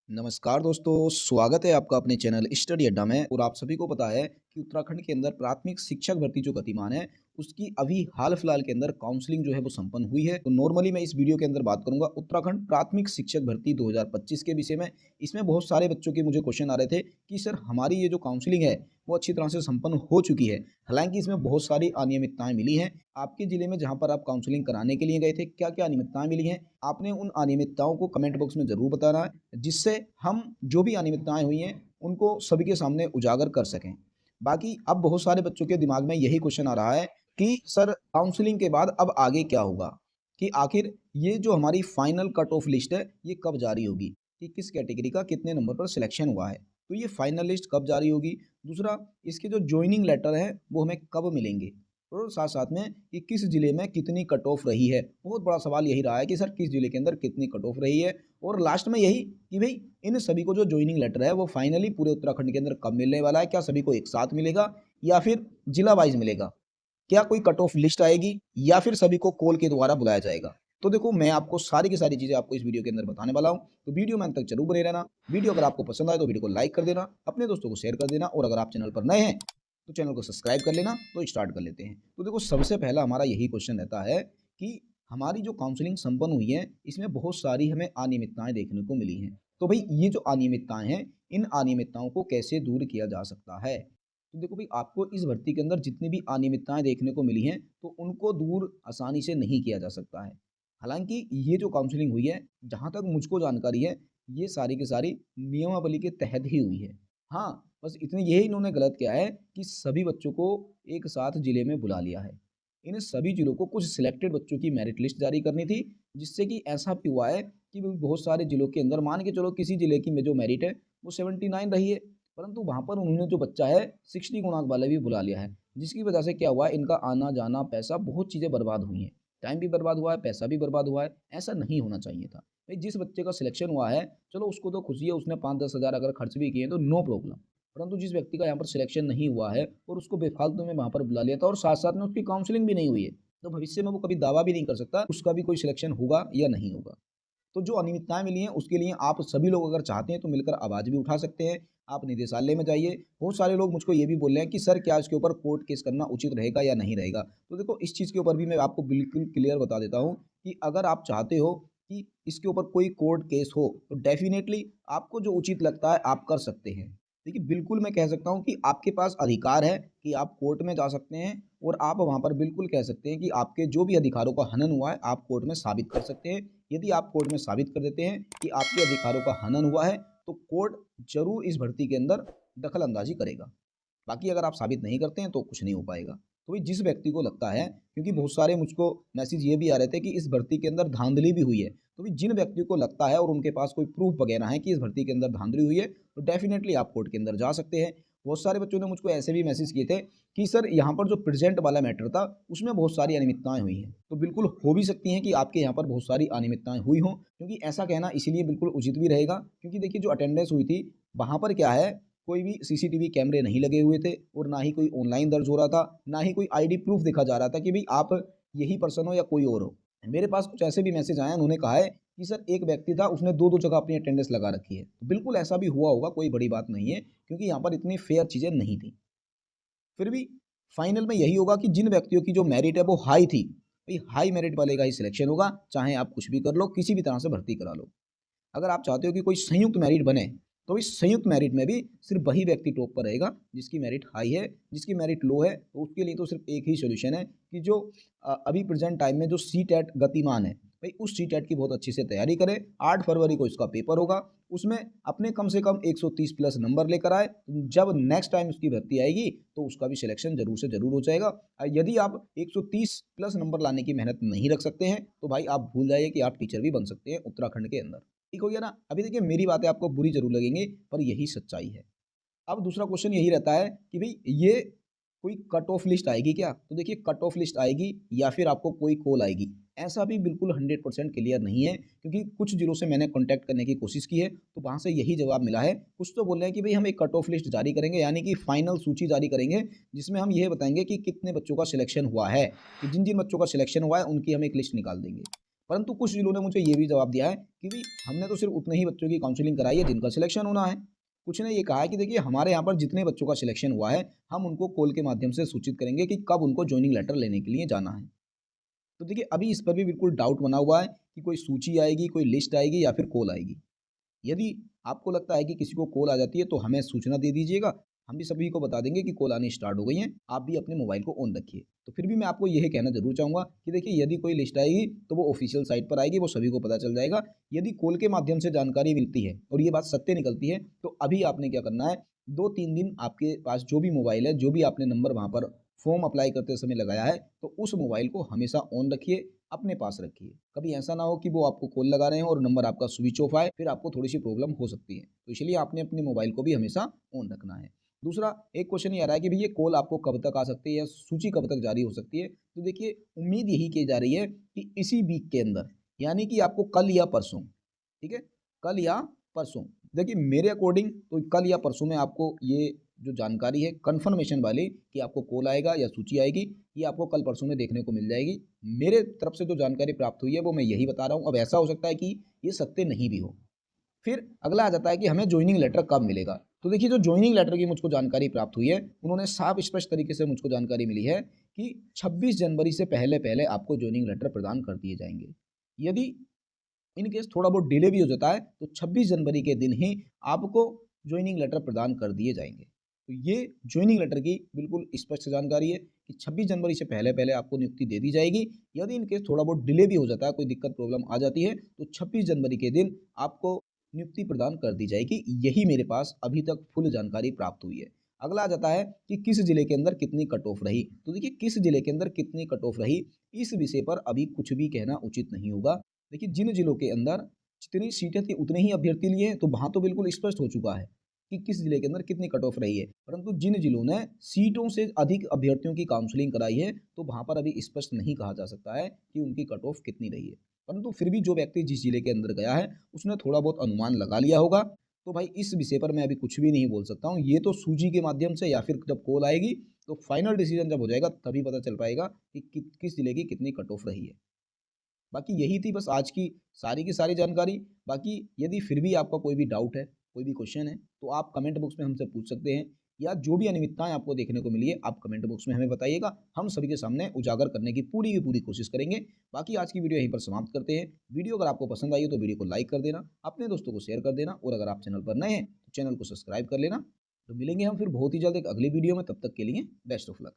नमस्कार दोस्तों, स्वागत है आपका अपने चैनल स्टडी अड्डा में। और आप सभी को पता है कि उत्तराखंड के अंदर प्राथमिक शिक्षक भर्ती जो गतिमान है, उसकी अभी हाल फिलहाल के अंदर काउंसलिंग जो है वो संपन्न हुई है। तो नॉर्मली मैं इस वीडियो के अंदर बात करूंगा उत्तराखंड प्राथमिक शिक्षक भर्ती 2025 के विषय में। इसमें बहुत सारे बच्चों के मुझे क्वेश्चन आ रहे थे कि सर हमारी ये जो काउंसलिंग है वो अच्छी तरह से संपन्न हो चुकी है, हालांकि इसमें बहुत सारी अनियमितताएं मिली हैं। आपके जिले में जहां पर आप काउंसलिंग कराने के लिए गए थे, क्या क्या अनियमितताएं मिली हैं, आपने उन अनियमितताओं को कमेंट बॉक्स में जरूर बताना है, जिससे हम जो भी अनियमितताएं हुई हैं उनको सभी के सामने उजागर कर सकें। बाकी अब बहुत सारे बच्चों के दिमाग में यही क्वेश्चन आ रहा है कि सर काउंसलिंग के बाद अब आगे क्या होगा, कि आखिर ये जो हमारी फाइनल कट ऑफ लिस्ट है ये कब जारी होगी, कि किस कैटेगरी का कितने नंबर पर सिलेक्शन हुआ है। तो ये फाइनल लिस्ट कब जारी होगी, दूसरा इसके जो ज्वाइनिंग लेटर है वो हमें कब मिलेंगे, और साथ साथ में कि किस जिले में कितनी कट ऑफ रही है। बहुत बड़ा सवाल यही रहा है कि सर किस जिले के अंदर कितनी कट ऑफ रही है। और लास्ट में यही कि भाई इन सभी को जो ज्वाइनिंग लेटर है वो फाइनली पूरे उत्तराखंड के अंदर कब मिलने वाला है, क्या सभी को एक साथ मिलेगा या फिर जिला वाइज मिलेगा, क्या कोई कट ऑफ लिस्ट आएगी या फिर सभी को कॉल के द्वारा बुलाया जाएगा। तो देखो मैं आपको सारी की सारी चीजें आपको इस वीडियो के अंदर बताने वाला हूं, तो वीडियो में अंत तक जरूर बने रहना। वीडियो अगर आपको पसंद आए तो वीडियो को लाइक कर देना, अपने दोस्तों को शेयर कर देना, और अगर आप चैनल पर नए हैं तो चैनल को सब्सक्राइब कर लेना। तो स्टार्ट कर लेते हैं। तो देखो सबसे पहला हमारा यही क्वेश्चन रहता है कि हमारी जो काउंसलिंग संपन्न हुई है इसमें बहुत सारी हमें अनियमितताएं देखने को मिली हैं। तो भाई ये जो अनियमितताएं हैं, इन अनियमितताओं को कैसे दूर किया जा सकता है। तो देखो भाई आपको इस भर्ती के अंदर जितनी भी अनियमितताएं देखने को मिली हैं तो उनको दूर आसानी से नहीं किया जा सकता है। हालांकि ये जो काउंसलिंग हुई है, जहां तक मुझको जानकारी है, ये सारी की सारी नियमावली के तहत ही हुई है। हाँ, बस इतनी यही इन्होंने गलत किया है कि सभी बच्चों को एक साथ जिले में बुला लिया है। इन सभी जिलों को कुछ सिलेक्टेड बच्चों की मेरिट लिस्ट जारी करनी थी, जिससे कि ऐसा भी हुआ है कि बहुत सारे जिलों के अंदर मान के चलो किसी जिले की में जो मेरिट है वो 79 रही है, परंतु वहाँ पर उन्होंने जो बच्चा है 60 गुणांक वाला भी बुला लिया है, जिसकी वजह से क्या हुआ है, इनका आना जाना पैसा बहुत चीज़ें बर्बाद हुई हैं। टाइम भी बर्बाद हुआ है, पैसा भी बर्बाद हुआ है। ऐसा नहीं होना चाहिए था। भाई जिस बच्चे का सिलेक्शन हुआ है, चलो उसको तो खुशी है, उसने 5-10 हज़ार अगर खर्च भी किए तो नो प्रॉब्लम। परंतु जिस व्यक्ति का यहाँ पर सिलेक्शन नहीं हुआ है और उसको बेफालतू में वहाँ पर बुला लिया था और साथ-साथ में उसकी काउंसलिंग भी नहीं हुई है, तो भविष्य में वो कभी दावा भी नहीं कर सकता उसका भी कोई सिलेक्शन होगा या नहीं होगा। तो जो अनियमितताएँ मिली हैं उसके लिए आप सभी लोग अगर चाहते हैं तो मिलकर आवाज़ भी उठा सकते हैं। आप निदेशालय में जाइए। बहुत सारे लोग मुझको ये भी बोल रहे हैं कि सर क्या इसके ऊपर कोर्ट केस करना उचित रहेगा या नहीं रहेगा। तो देखो इस चीज़ के ऊपर भी मैं आपको बिल्कुल क्लियर बता देता हूँ कि अगर आप चाहते हो कि इसके ऊपर कोई कोर्ट केस हो तो डेफ़िनेटली आपको जो उचित लगता है आप कर सकते हैं। देखिए बिल्कुल मैं कह सकता हूँ कि आपके पास अधिकार है कि आप कोर्ट में जा सकते हैं और आप वहाँ पर बिल्कुल कह सकते हैं कि आपके जो भी अधिकारों का हनन हुआ है आप कोर्ट में साबित कर सकते हैं। यदि आप कोर्ट में साबित कर देते हैं कि आपके अधिकारों का हनन हुआ है तो कोर्ट ज़रूर इस भर्ती के अंदर दखल अंदाज़ी करेगा। बाकी अगर आप साबित नहीं करते हैं तो कुछ नहीं हो पाएगा। तो भाई जिस व्यक्ति को लगता है, क्योंकि बहुत सारे मुझको मैसेज ये भी आ रहे थे कि इस भर्ती के अंदर धांधली भी हुई है। तो भाई जिन व्यक्तियों को लगता है और उनके पास कोई प्रूफ़ वगैरह है कि इस भर्ती के अंदर धांधली हुई है, तो डेफ़िनेटली आप कोर्ट के अंदर जा सकते हैं। बहुत सारे बच्चों ने मुझको ऐसे भी मैसेज किए थे कि सर यहाँ पर जो प्रेज़ेंट वाला मैटर था, उसमें बहुत सारी अनियमितताएँ हुई हैं। तो बिल्कुल हो भी सकती हैं कि आपके यहाँ पर बहुत सारी अनियमितताएँ हुई हों, क्योंकि ऐसा कहना इसीलिए बिल्कुल उचित भी रहेगा क्योंकि देखिए जो अटेंडेंस हुई थी, वहाँ पर क्या है, कोई भी सीसीटीवी कैमरे नहीं लगे हुए थे और ना ही कोई ऑनलाइन दर्ज हो रहा था, ना ही कोई आईडी प्रूफ दिखा जा रहा था कि भई आप यही पर्सन हो या कोई और हो। मेरे पास कुछ ऐसे भी मैसेज आए हैं, उन्होंने कहा है कि सर एक व्यक्ति था उसने 2-2 जगह अपनी अटेंडेंस लगा रखी है। तो बिल्कुल ऐसा भी हुआ होगा, कोई बड़ी बात नहीं है क्योंकि यहाँ पर इतनी फेयर चीज़ें नहीं थी। फिर भी फाइनल में यही होगा कि जिन व्यक्तियों की जो मेरिट है वो हाई थी, भई हाई मेरिट वाले का ही सिलेक्शन होगा, चाहे आप कुछ भी कर लो, किसी भी तरह से भर्ती करा लो। अगर आप चाहते हो कि कोई संयुक्त मेरिट बने, तो इस संयुक्त मेरिट में भी सिर्फ़ वही व्यक्ति टॉप पर रहेगा जिसकी मेरिट हाई है, जिसकी मेरिट लो है, तो उसके लिए तो सिर्फ़ एक ही सॉल्यूशन है कि जो अभी प्रेज़ेंट टाइम में जो सीटेट गतिमान है, भई उस सीटेट की बहुत अच्छे से तैयारी करें। 8 फरवरी को इसका पेपर होगा, उसमें अपने कम से कम 130 प्लस नंबर लेकर आए। जब नेक्स्ट टाइम उसकी भर्ती आएगी, तो उसका भी सिलेक्शन ज़रूर से ज़रूर हो जाएगा। यदि आप 130 प्लस नंबर लाने की मेहनत नहीं रख सकते हैं, तो भाई आप भूल जाइए कि आप टीचर भी बन सकते हैं उत्तराखंड के अंदर। ठीक हो गया ना? अभी देखिए मेरी बातें आपको बुरी ज़रूर लगेंगी, पर यही सच्चाई है। अब दूसरा क्वेश्चन यही रहता है कि भई ये कोई कट ऑफ लिस्ट आएगी क्या? तो देखिए कट ऑफ लिस्ट आएगी या फिर आपको कोई कॉल आएगी, ऐसा भी बिल्कुल 100% क्लियर नहीं है क्योंकि कुछ जिलों से मैंने कॉन्टैक्ट करने की कोशिश की है, तो वहाँ से यही जवाब मिला है। कुछ तो बोल रहे हैं कि भई हम एक कट ऑफ लिस्ट जारी करेंगे, यानी कि फाइनल सूची जारी करेंगे, जिसमें हम ये बताएँगे कि कितने बच्चों का सिलेक्शन हुआ है, कि जिन-जिन बच्चों का सिलेक्शन हुआ है उनकी हम एक लिस्ट निकाल देंगे। परंतु कुछ जिलों ने मुझे ये भी जवाब दिया है कि भाई हमने तो सिर्फ उतने ही बच्चों की काउंसलिंग कराई है जिनका सिलेक्शन होना है। कुछ ने ये कहा है कि देखिए हमारे यहाँ पर जितने बच्चों का सिलेक्शन हुआ है हम उनको कॉल के माध्यम से सूचित करेंगे कि कब उनको जॉइनिंग लेटर लेने के लिए जाना है। तो देखिए अभी इस पर भी बिल्कुल डाउट बना हुआ है कि कोई सूची आएगी, कोई लिस्ट आएगी या फिर कॉल आएगी। यदि आपको लगता है कि किसी को कॉल आ जाती है तो हमें सूचना दे दीजिएगा, हम भी सभी को बता देंगे कि कॉल आनी स्टार्ट हो गई हैं, आप भी अपने मोबाइल को ऑन रखिए। तो फिर भी मैं आपको यही कहना ज़रूर चाहूँगा कि देखिए यदि कोई लिस्ट आएगी तो वो ऑफ़िशियल साइट पर आएगी, वो सभी को पता चल जाएगा। यदि कॉल के माध्यम से जानकारी मिलती है और ये बात सत्य निकलती है, तो अभी आपने क्या करना है, 2-3 दिन आपके पास जो भी मोबाइल है, जो भी आपने नंबर वहाँ पर फॉर्म अप्लाई करते समय लगाया है, तो उस मोबाइल को हमेशा ऑन रखिए, अपने पास रखिए। कभी ऐसा ना हो कि वो आपको कॉल लगा रहे हैं और नंबर आपका स्विच ऑफ आए, फिर आपको थोड़ी-सी प्रॉब्लम हो सकती है। तो इसलिए आपने अपने मोबाइल को भी हमेशा ऑन रखना है। दूसरा एक क्वेश्चन ये आ रहा है कि भई ये कॉल आपको कब तक आ सकती है या सूची कब तक जारी हो सकती है? तो देखिए उम्मीद यही की जा रही है कि इसी वीक के अंदर, यानी कि आपको कल या परसों, ठीक है? कल या परसों। देखिए मेरे अकॉर्डिंग तो कल या परसों में आपको ये जो जानकारी है कन्फर्मेशन वाली कि आपको कॉल आएगा या सूची आएगी, ये आपको कल परसों में देखने को मिल जाएगी। मेरे तरफ से जो जानकारी प्राप्त हुई है वो मैं यही बता रहा हूँ। अब ऐसा हो सकता है कि ये सत्य नहीं भी हो। फिर अगला आ जाता है कि हमें जॉइनिंग लेटर कब मिलेगा? तो देखिए जो जॉइनिंग लेटर की मुझको जानकारी प्राप्त हुई है, उन्होंने साफ स्पष्ट तरीके से मुझको जानकारी मिली है कि 26 जनवरी से पहले-पहले आपको जॉइनिंग लेटर प्रदान कर दिए जाएँगे। यदि इन केस थोड़ा बहुत डिले भी हो जाता है तो 26 जनवरी के दिन ही आपको जॉइनिंग लेटर प्रदान कर दिए जाएँगे। तो ये जॉइनिंग लेटर की बिल्कुल स्पष्ट जानकारी है कि 26 जनवरी से पहले-पहले आपको नियुक्ति दे दी जाएगी। यदि इन केस थोड़ा बहुत डिले भी हो जाता है, कोई दिक्कत प्रॉब्लम आ जाती है, तो 26 जनवरी के दिन आपको नियुक्ति प्रदान कर दी जाएगी। यही मेरे पास अभी तक फुल जानकारी प्राप्त हुई है। अगला आ जाता है कि किस जिले के अंदर कितनी कट ऑफ रही। तो देखिए किस जिले के अंदर कितनी कट ऑफ रही, इस विषय पर अभी कुछ भी कहना उचित नहीं होगा। देखिए जिन जिलों के अंदर जितनी सीटें थी उतने ही अभ्यर्थी लिए हैं, तो वहाँ तो बिल्कुल स्पष्ट हो चुका है कि किस जिले के अंदर कितनी कट ऑफ रही है। परंतु जिन जिलों ने सीटों से अधिक अभ्यर्थियों की काउंसलिंग कराई है, तो वहाँ पर अभी स्पष्ट नहीं कहा जा सकता है कि उनकी कट ऑफ कितनी रही है। परंतु फिर भी जो व्यक्ति जिस जिले के अंदर गया है, उसने थोड़ा बहुत अनुमान लगा लिया होगा। तो भाई इस विषय पर मैं अभी कुछ भी नहीं बोल सकता हूँ। ये तो सूची के माध्यम से या फिर जब कॉल आएगी, तो फाइनल डिसीजन जब हो जाएगा तभी पता चल पाएगा कि किस जिले की कितनी कट ऑफ रही है। बाकी यही थी बस आज की सारी जानकारी। बाकी यदि फिर भी आपका कोई भी डाउट है, कोई भी क्वेश्चन है, तो आप कमेंट बॉक्स में हमसे पूछ सकते हैं या जो भी अनियमितताएँ आपको देखने को मिली है, आप कमेंट बॉक्स में हमें बताइएगा। हम सभी के सामने उजागर करने की पूरी कोशिश करेंगे। बाकी आज की वीडियो यहीं पर समाप्त करते हैं। वीडियो अगर आपको पसंद आई हो तो वीडियो को लाइक कर देना, अपने दोस्तों को शेयर कर देना और अगर आप चैनल पर नए हैं, तो चैनल को सब्सक्राइब कर लेना। तो मिलेंगे हम फिर बहुत ही जल्द एक अगली वीडियो में, तब तक के लिए बेस्ट ऑफ लक।